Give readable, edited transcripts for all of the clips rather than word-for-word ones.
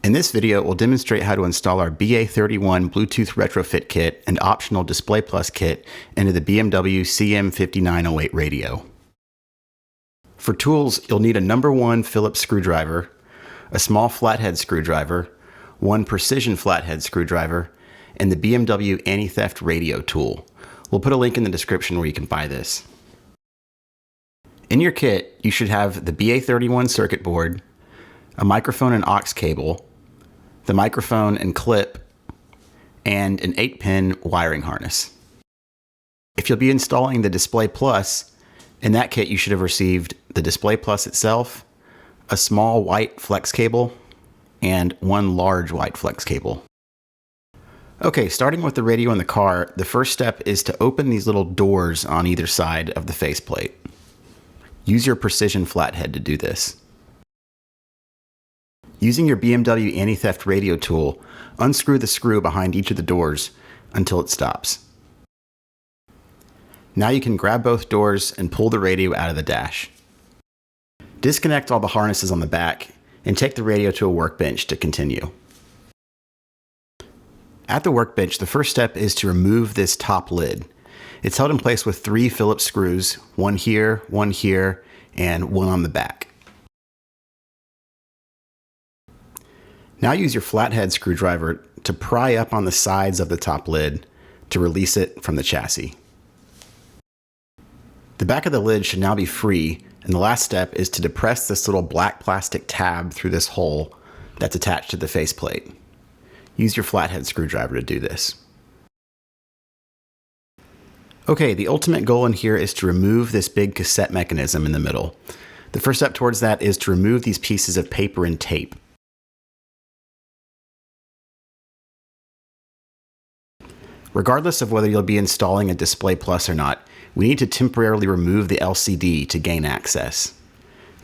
In this video, we'll demonstrate how to install our BA31 Bluetooth Retrofit Kit and optional Display Plus kit into the BMW CM5908 radio. For tools, you'll need a number 1 Phillips screwdriver, a small flathead screwdriver, one precision flathead screwdriver, and the BMW anti-theft radio tool. We'll put a link in the description where you can buy this. In your kit, you should have the BA31 circuit board, a microphone and aux cable, the microphone and clip, and an 8-pin wiring harness. If you'll be installing the Display Plus, in that kit you should have received the Display Plus itself, a small white flex cable, and one large white flex cable. Okay, starting with the radio in the car, the first step is to open these little doors on either side of the faceplate. Use your precision flathead to do this. Using your BMW anti-theft radio tool, unscrew the screw behind each of the doors until it stops. Now you can grab both doors and pull the radio out of the dash. Disconnect all the harnesses on the back and take the radio to a workbench to continue. At the workbench, the first step is to remove this top lid. It's held in place with 3 Phillips screws, one here, and one on the back. Now use your flathead screwdriver to pry up on the sides of the top lid to release it from the chassis. The back of the lid should now be free, and the last step is to depress this little black plastic tab through this hole that's attached to the faceplate. Use your flathead screwdriver to do this. Okay, the ultimate goal in here is to remove this big cassette mechanism in the middle. The first step towards that is to remove these pieces of paper and tape. Regardless of whether you'll be installing a Display Plus or not, we need to temporarily remove the LCD to gain access.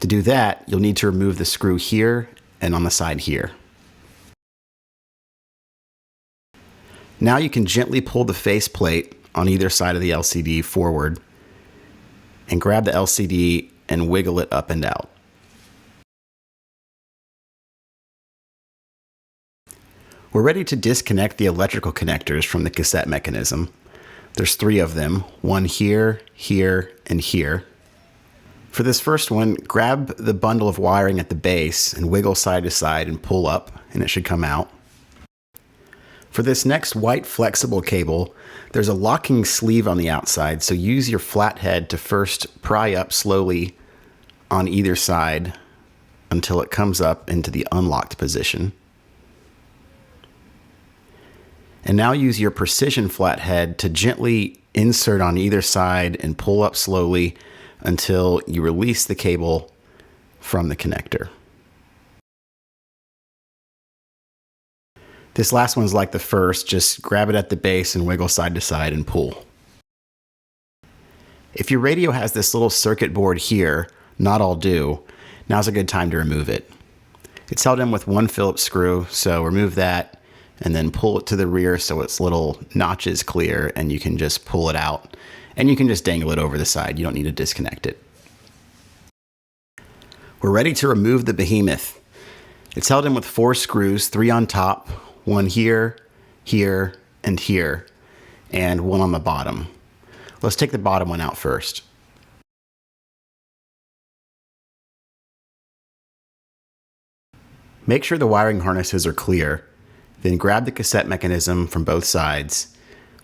To do that, you'll need to remove the screw here and on the side here. Now you can gently pull the faceplate on either side of the LCD forward and grab the LCD and wiggle it up and out. We're ready to disconnect the electrical connectors from the cassette mechanism. There's 3 of them, one here, here, and here. For this first one, grab the bundle of wiring at the base and wiggle side to side and pull up, and it should come out. For this next white flexible cable, there's a locking sleeve on the outside, so use your flathead to first pry up slowly on either side until it comes up into the unlocked position. And now use your precision flathead to gently insert on either side and pull up slowly until you release the cable from the connector. This last one's like the first, just grab it at the base and wiggle side to side and pull. If your radio has this little circuit board here, not all do, now's a good time to remove it. It's held in with 1 Phillips screw, so remove that and then pull it to the rear so its little notch is clear and you can just pull it out. And you can just dangle it over the side. You don't need to disconnect it. We're ready to remove the behemoth. It's held in with 4 screws, 3 on top, one here, here, and here, and one on the bottom. Let's take the bottom one out first. Make sure the wiring harnesses are clear. Then grab the cassette mechanism from both sides,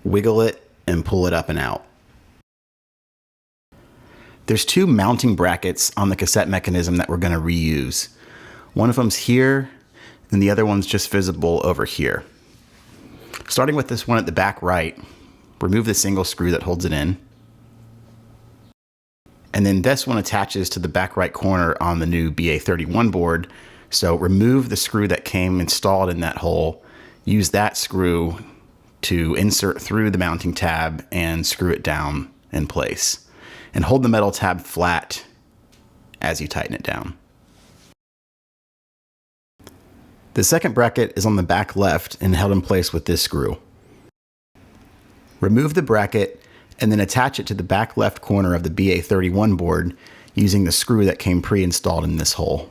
wiggle it, and pull it up and out. There's 2 mounting brackets on the cassette mechanism that we're going to reuse. One of them's here, and the other one's just visible over here. Starting with this one at the back right, remove the single screw that holds it in. And then this one attaches to the back right corner on the new BA31 board. So remove the screw that came installed in that hole. Use that screw to insert through the mounting tab and screw it down in place. And hold the metal tab flat as you tighten it down. The second bracket is on the back left and held in place with this screw. Remove the bracket and then attach it to the back left corner of the BA31 board using the screw that came pre-installed in this hole.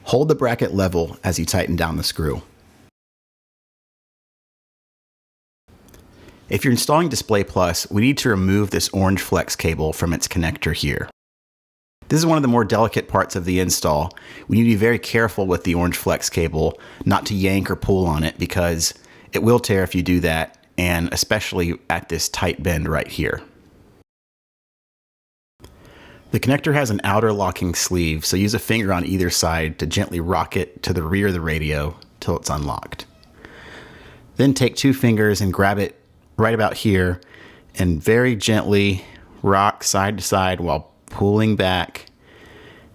Hold the bracket level as you tighten down the screw. If you're installing Display Plus, we need to remove this orange flex cable from its connector here. This is one of the more delicate parts of the install. We need to be very careful with the orange flex cable, not to yank or pull on it because it will tear if you do that, and especially at this tight bend right here. The connector has an outer locking sleeve, so use a finger on either side to gently rock it to the rear of the radio till it's unlocked. Then take 2 fingers and grab it right about here and very gently rock side to side while pulling back.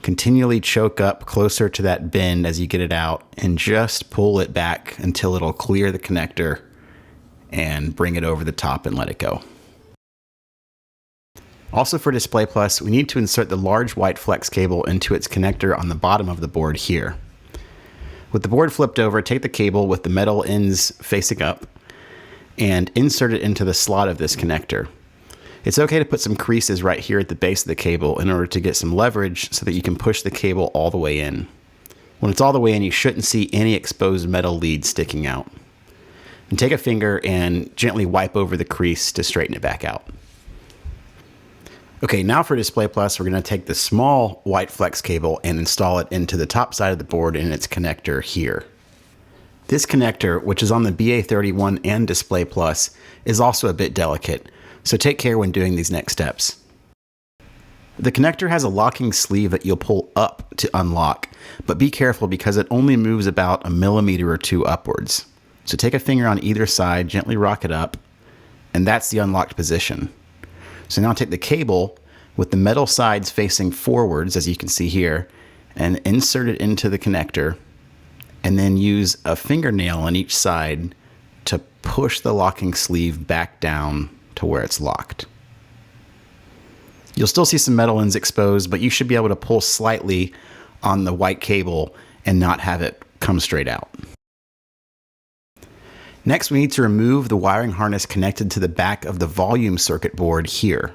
Continually choke up closer to that bend as you get it out and just pull it back until it'll clear the connector and bring it over the top and let it go. Also for Display Plus, we need to insert the large white flex cable into its connector on the bottom of the board here. With the board flipped over, take the cable with the metal ends facing up and insert it into the slot of this connector. It's okay to put some creases right here at the base of the cable in order to get some leverage so that you can push the cable all the way in. When it's all the way in, you shouldn't see any exposed metal leads sticking out. And take a finger and gently wipe over the crease to straighten it back out. Okay, now for Display Plus, we're going to take the small white flex cable and install it into the top side of the board in its connector here. This connector, which is on the BA31 and Display Plus, is also a bit delicate, so take care when doing these next steps. The connector has a locking sleeve that you'll pull up to unlock, but be careful because it only moves about 1 millimeter or 2 upwards. So take a finger on either side, gently rock it up, and that's the unlocked position. So now take the cable with the metal sides facing forwards, as you can see here, and insert it into the connector, and then use a fingernail on each side to push the locking sleeve back down to where it's locked. You'll still see some metal ends exposed, but you should be able to pull slightly on the white cable and not have it come straight out. Next, we need to remove the wiring harness connected to the back of the volume circuit board here.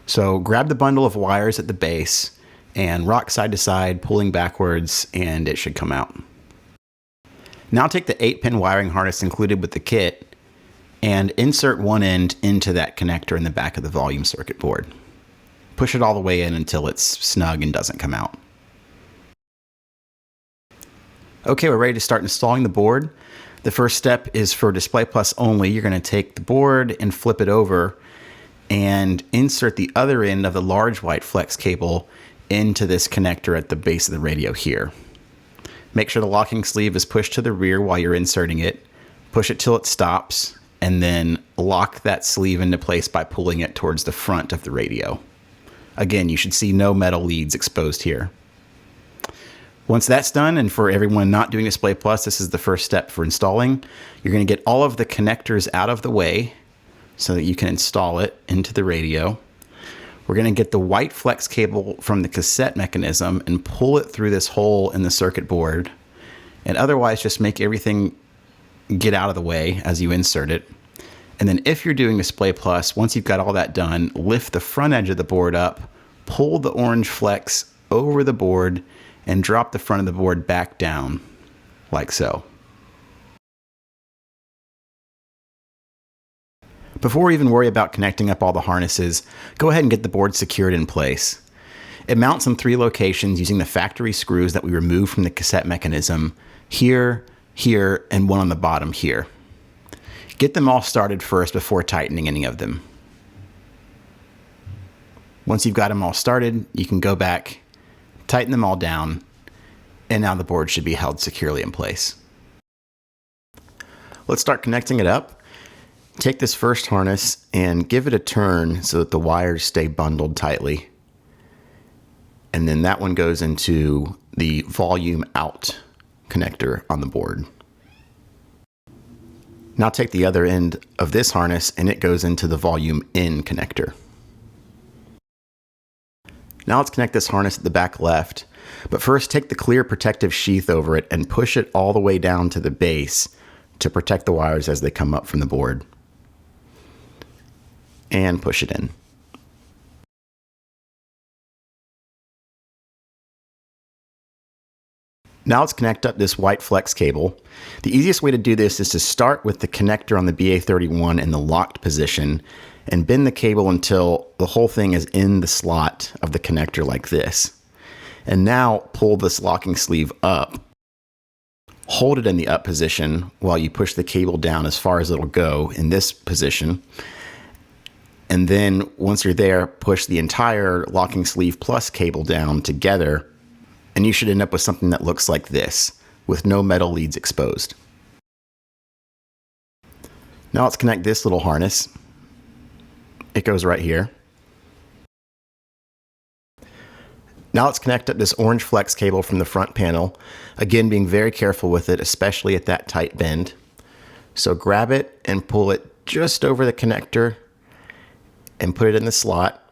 So grab the bundle of wires at the base and rock side to side, pulling backwards, and it should come out. Now take the 8-pin wiring harness included with the kit and insert one end into that connector in the back of the volume circuit board. Push it all the way in until it's snug and doesn't come out. Okay, we're ready to start installing the board. The first step is for Display Plus only. You're going to take the board and flip it over and insert the other end of the large white flex cable into this connector at the base of the radio here. Make sure the locking sleeve is pushed to the rear while you're inserting it. Push it till it stops, and then lock that sleeve into place by pulling it towards the front of the radio. Again, you should see no metal leads exposed here. Once that's done, and for everyone not doing Display Plus, this is the first step for installing. You're going to get all of the connectors out of the way so that you can install it into the radio. We're going to get the white flex cable from the cassette mechanism and pull it through this hole in the circuit board. And otherwise, just make everything get out of the way as you insert it. And then if you're doing Display Plus, once you've got all that done, lift the front edge of the board up, pull the orange flex over the board, and drop the front of the board back down, like so. Before we even worry about connecting up all the harnesses, go ahead and get the board secured in place. It mounts in 3 locations using the factory screws that we removed from the cassette mechanism, here, here, and one on the bottom here. Get them all started first before tightening any of them. Once you've got them all started, you can go back, tighten them all down, and now the board should be held securely in place. Let's start connecting it up. Take this first harness and give it a turn so that the wires stay bundled tightly. And then that one goes into the volume out connector on the board. Now take the other end of this harness and it goes into the volume in connector. Now let's connect this harness at the back left, but first take the clear protective sheath over it and push it all the way down to the base to protect the wires as they come up from the board. And push it in. Now let's connect up this white flex cable. The easiest way to do this is to start with the connector on the BA31 in the locked position and bend the cable until the whole thing is in the slot of the connector like this. And now pull this locking sleeve up. Hold it in the up position while you push the cable down as far as it'll go in this position. And then once you're there, push the entire locking sleeve plus cable down together, and you should end up with something that looks like this, with no metal leads exposed. Now let's connect this little harness. It goes right here. Now let's connect up this orange flex cable from the front panel, again being very careful with it, especially at that tight bend. So grab it and pull it just over the connector and put it in the slot,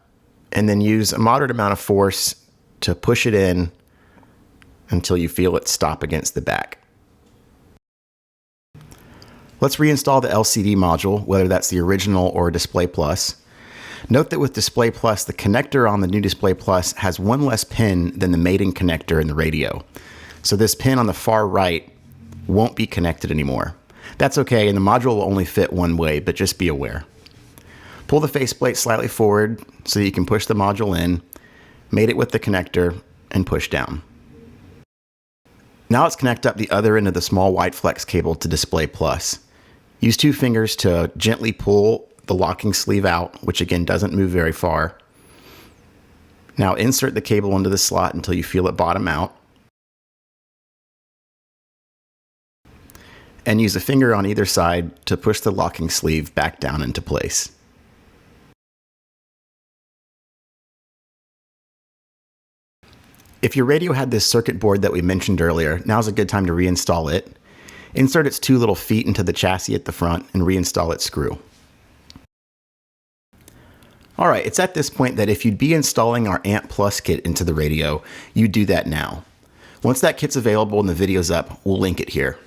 and then use a moderate amount of force to push it in until you feel it stop against the back. Let's reinstall the LCD module, whether that's the original or Display Plus. Note that with Display Plus, the connector on the new Display Plus has one less pin than the mating connector in the radio. So this pin on the far right won't be connected anymore. That's okay, and the module will only fit one way, but just be aware. Pull the faceplate slightly forward so you can push the module in, mate it with the connector, and push down. Now let's connect up the other end of the small white flex cable to Display Plus. Use 2 fingers to gently pull the locking sleeve out, which again doesn't move very far. Now insert the cable into the slot until you feel it bottom out. And use a finger on either side to push the locking sleeve back down into place. If your radio had this circuit board that we mentioned earlier, now's a good time to reinstall it. Insert its 2 little feet into the chassis at the front and reinstall its screw. Alright, it's at this point that if you'd be installing our Amp Plus kit into the radio, you do that now. Once that kit's available and the video's up, we'll link it here.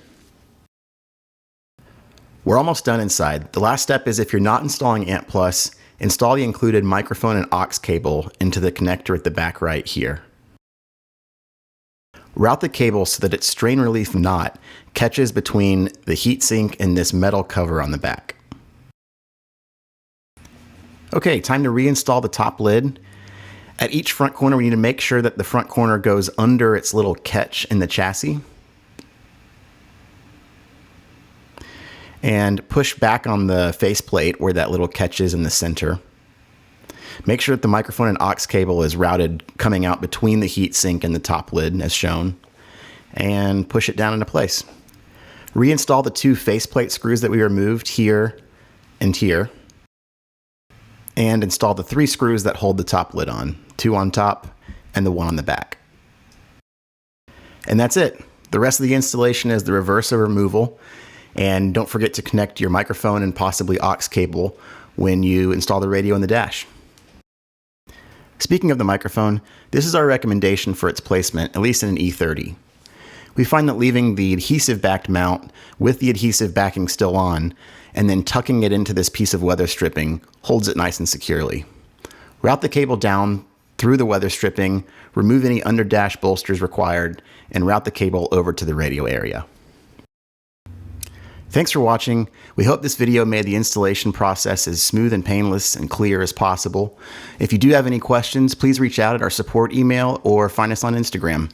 We're almost done inside. The last step is, if you're not installing Amp Plus, install the included microphone and aux cable into the connector at the back right here. Route the cable so that its strain relief knot catches between the heatsink and this metal cover on the back. Okay, time to reinstall the top lid. At each front corner, we need to make sure that the front corner goes under its little catch in the chassis. And push back on the faceplate where that little catch is in the center. Make sure that the microphone and aux cable is routed coming out between the heatsink and the top lid as shown, and push it down into place. Reinstall the 2 faceplate screws that we removed here and here, and install the 3 screws that hold the top lid on, 2 on top and the 1 on the back. And that's it. The rest of the installation is the reverse of removal, and don't forget to connect your microphone and possibly aux cable when you install the radio in the dash. Speaking of the microphone, this is our recommendation for its placement, at least in an E30. We find that leaving the adhesive backed mount with the adhesive backing still on, and then tucking it into this piece of weather stripping holds it nice and securely. Route the cable down through the weather stripping, remove any under dash bolsters required, and route the cable over to the radio area. Thanks for watching. We hope this video made the installation process as smooth and painless and clear as possible. If you do have any questions, please reach out at our support email or find us on Instagram.